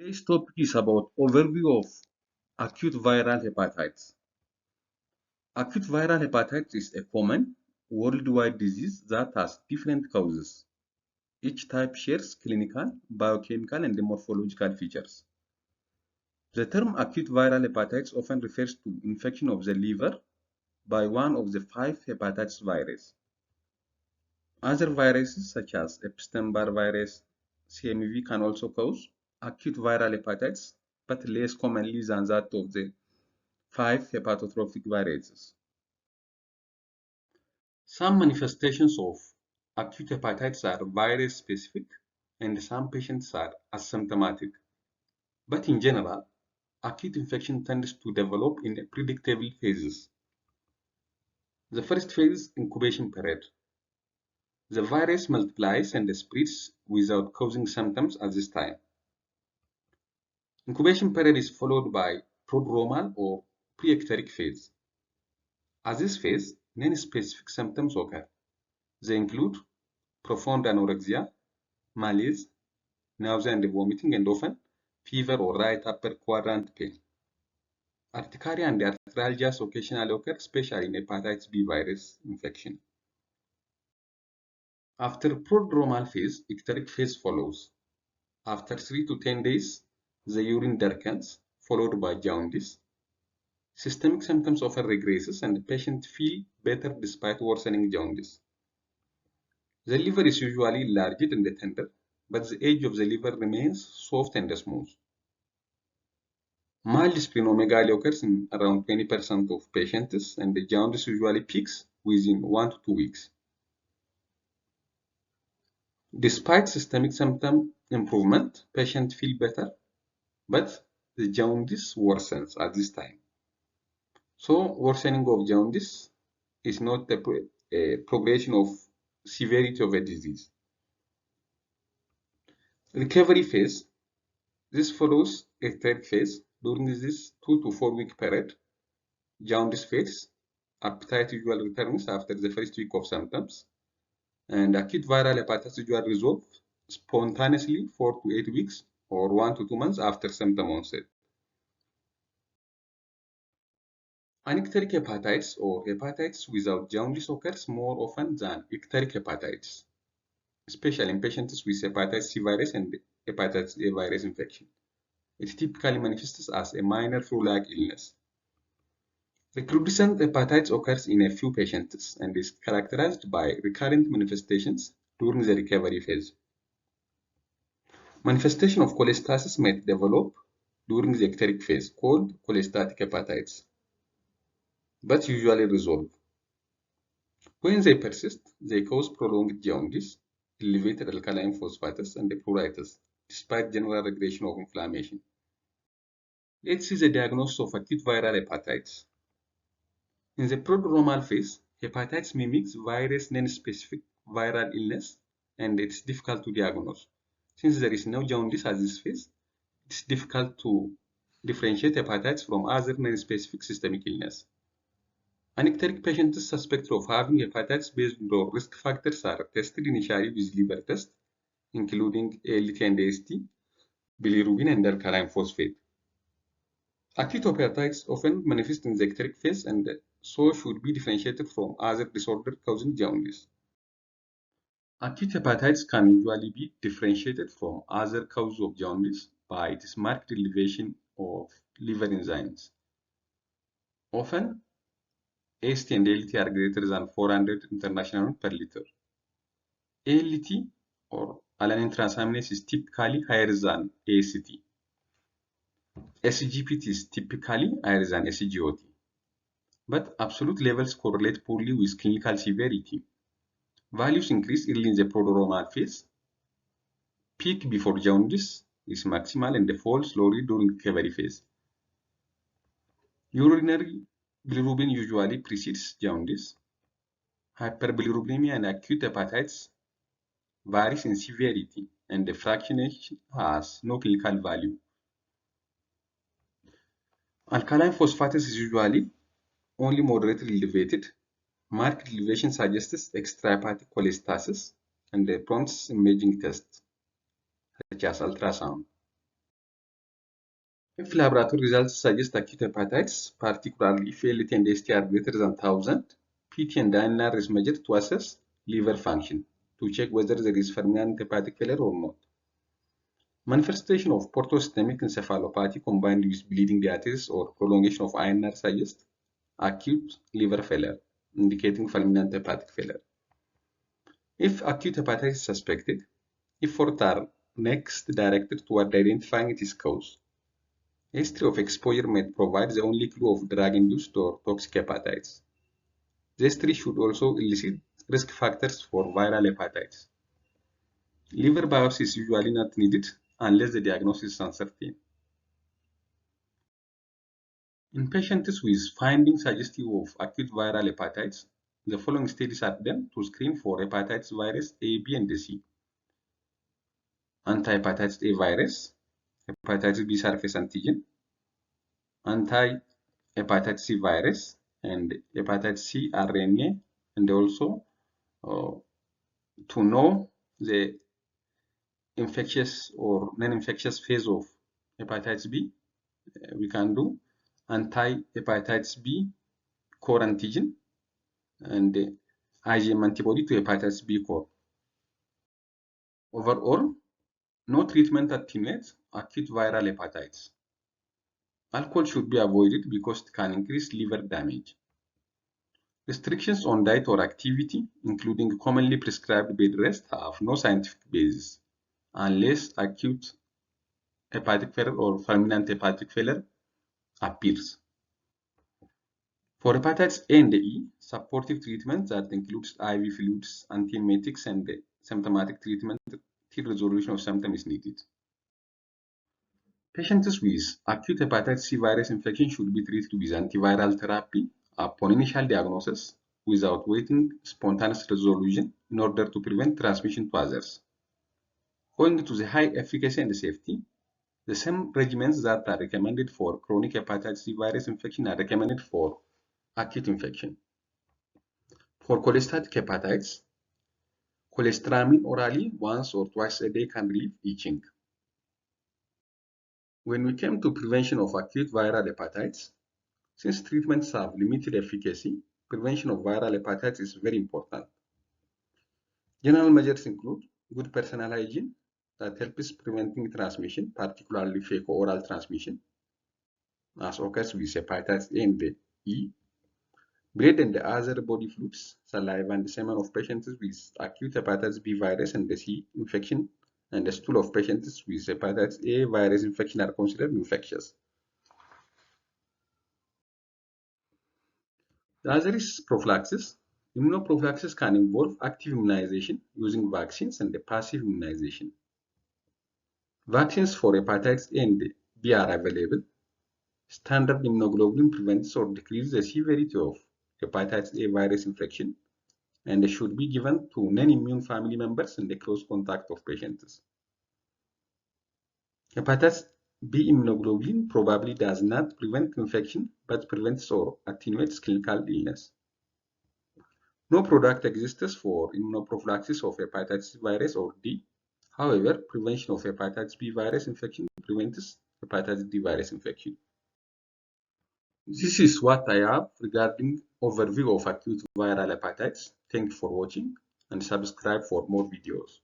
Today's topic is about overview of acute viral hepatitis. Acute viral hepatitis is a common worldwide disease that has different causes. Each type shares clinical, biochemical, and morphological features. The term acute viral hepatitis often refers to infection of the liver by one of the 5 hepatitis viruses. Other viruses such as Epstein-Barr virus, CMV can also cause acute viral hepatitis, but less commonly than that of the 5 hepatotrophic viruses. Some manifestations of acute hepatitis are virus-specific and some patients are asymptomatic. But in general, acute infection tends to develop in predictable phases. The first phase, incubation period. The virus multiplies and spreads without causing symptoms at this time. Incubation period is followed by prodromal or pre-ecteric phase. At this phase, non-specific symptoms occur. They include profound anorexia, malaise, nausea and vomiting, and often fever or right upper quadrant pain. Urticaria and arthralgias occasionally occur, especially in hepatitis B virus infection. After prodromal phase, ecteric phase follows. After 3 to 10 days, the urine darkens, followed by jaundice. Systemic symptoms often regresses and the patient feel better despite worsening jaundice. The liver is usually enlarged and tender, but the edge of the liver remains soft and smooth. Mild splenomegaly occurs in around 20% of patients, and the jaundice usually peaks within 1 to 2 weeks. Despite systemic symptom improvement, patients feel better, but the jaundice worsens at this time. So, worsening of jaundice is not a progression of severity of a disease. Recovery phase. This follows a third phase. During this 2 to 4 week period, jaundice fades, appetite usually returns after the first week of symptoms, and acute viral hepatitis usually resolve spontaneously 4 to 8 weeks or 1 to 2 months after symptom onset. Anecteric hepatitis or hepatitis without jaundice occurs more often than ecteric hepatitis, especially in patients with hepatitis C virus and hepatitis A virus infection. It typically manifests as a minor flu-like illness. Recrudescent hepatitis occurs in a few patients and is characterized by recurrent manifestations during the recovery phase. Manifestation of cholestasis might develop during the ecteric phase, called cholestatic hepatitis, but usually resolve. When they persist, they cause prolonged jaundice, elevated alkaline phosphates, and pruritus, despite general regression of inflammation. Let's see the diagnosis of acute viral hepatitis. In the prodromal phase, hepatitis mimics virus non-specific viral illness, and it's difficult to diagnose. Since there is no jaundice at this phase, it's difficult to differentiate hepatitis from other non-specific systemic illness. Anecteric patients suspected of having hepatitis based on risk factors are tested initially with liver tests, including ALT and AST, bilirubin, and alkaline phosphate. Acute hepatitis often manifests in the ecteric phase and so should be differentiated from other disorders causing jaundice. Acute hepatitis can usually be differentiated from other causes of jaundice by its marked elevation of liver enzymes. Often, AST and ALT are greater than 400 international units per liter. ALT or alanine transaminase is typically higher than AST. SGPT is typically higher than SGOT, but absolute levels correlate poorly with clinical severity. Values increase early in the prodromal phase, peak before jaundice is maximal, and fall slowly during recovery phase. Urinary bilirubin usually precedes jaundice. Hyperbilirubinemia and acute hepatitis varies in severity, and the fractionation has no clinical value. Alkaline phosphates is usually only moderately elevated. Marked elevation suggests extrahepatic cholestasis and prompts imaging tests such as ultrasound. If laboratory results suggest acute hepatitis, particularly if LT and ST are greater than 1000, PT and INR is measured to assess liver function to check whether there is permanent hepatic failure or not. Manifestation of portosystemic encephalopathy combined with bleeding diathesis or prolongation of INR suggests acute liver failure, indicating fulminant hepatic failure. If acute hepatitis is suspected, efforts are next directed toward identifying its cause. History of exposure may provide the only clue of drug-induced or toxic hepatitis. The history should also elicit risk factors for viral hepatitis. Liver biopsy is usually not needed unless the diagnosis is uncertain. In patients with findings suggestive of acute viral hepatitis, the following studies are done to screen for hepatitis virus A, B, and C. Anti-hepatitis A virus, hepatitis B surface antigen, anti-hepatitis C virus, and hepatitis C RNA, and also uh, to know the infectious or non-infectious phase of hepatitis B, we can do anti-hepatitis B core antigen and IgM antibody to hepatitis B core. Overall, no treatment attenuates acute viral hepatitis. Alcohol should be avoided because it can increase liver damage. Restrictions on diet or activity, including commonly prescribed bed rest, have no scientific basis unless acute hepatic failure or fulminant hepatic failure appears. For hepatitis A and E, supportive treatment that includes IV fluids, antiemetics, and symptomatic treatment till resolution of symptoms is needed. Patients with acute hepatitis C virus infection should be treated with antiviral therapy upon initial diagnosis without waiting spontaneous resolution in order to prevent transmission to others. Owing to the high efficacy and safety, the same regimens that are recommended for chronic hepatitis C virus infection are recommended for acute infection. For cholestatic hepatitis, cholestyramine orally once or twice a day can relieve itching. When we came to prevention of acute viral hepatitis, since treatments have limited efficacy, prevention of viral hepatitis is very important. General measures include good personal hygiene that helps preventing transmission, particularly fecal-oral transmission, as occurs with hepatitis A and E. Blood and other body fluids, saliva and semen of patients with acute hepatitis B virus and C infection, and the stool of patients with hepatitis A virus infection are considered infectious. The other is prophylaxis. Immunoprophylaxis can involve active immunization using vaccines and passive immunization. Vaccines for hepatitis A and B are available. Standard immunoglobulin prevents or decreases the severity of hepatitis A virus infection and should be given to non-immune family members and the close contact of patients. Hepatitis B immunoglobulin probably does not prevent infection but prevents or attenuates clinical illness. No product exists for immunoprophylaxis of hepatitis virus or D. However, prevention of hepatitis B virus infection prevents hepatitis D virus infection. This is what I have regarding overview of acute viral hepatitis. Thank you for watching and subscribe for more videos.